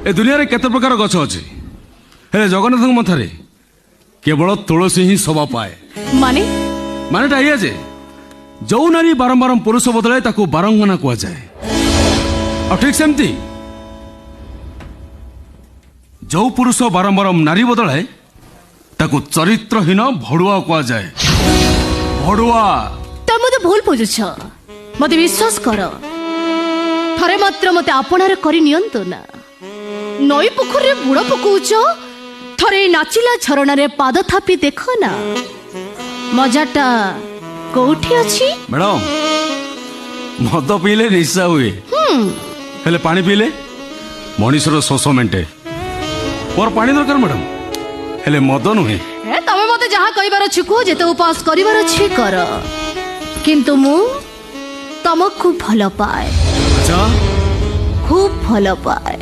ए दुनिया रे केते प्रकार गछ अछि हेले जगन्नाथ मथारे केवल तुलसी ही शोभा पाए माने मानेटा ये जे जो नारी बारंबार पुरुष बदलाए ताकू बारंगना कुआ जाए और ठीक सेमती जो पुरुष बारंबार नारी बदलाए ताकू चरित्रहीन भड़ुआ कुआ जाए भड़ुआ तो मते भूल बुझुछ मते विश्वास कर थरे मात्र मते आपणार करि नियंतो ना नई पोखरे बुड़ पकौछ थरे नाचिला झरणा रे पाद थापी देखो ना मजाटा कोठी अछि मैडम मद पीले निशा हुए हेले पानी पीले मनीषर शोष मेंटे और पानी दरकार मैडम हेले मद नुहे ए तमे मते जहा कहिबार अछि को जेते उपास करिबार अछि कर किंतु मु तमको भल पाए अच्छा खूब भल पाए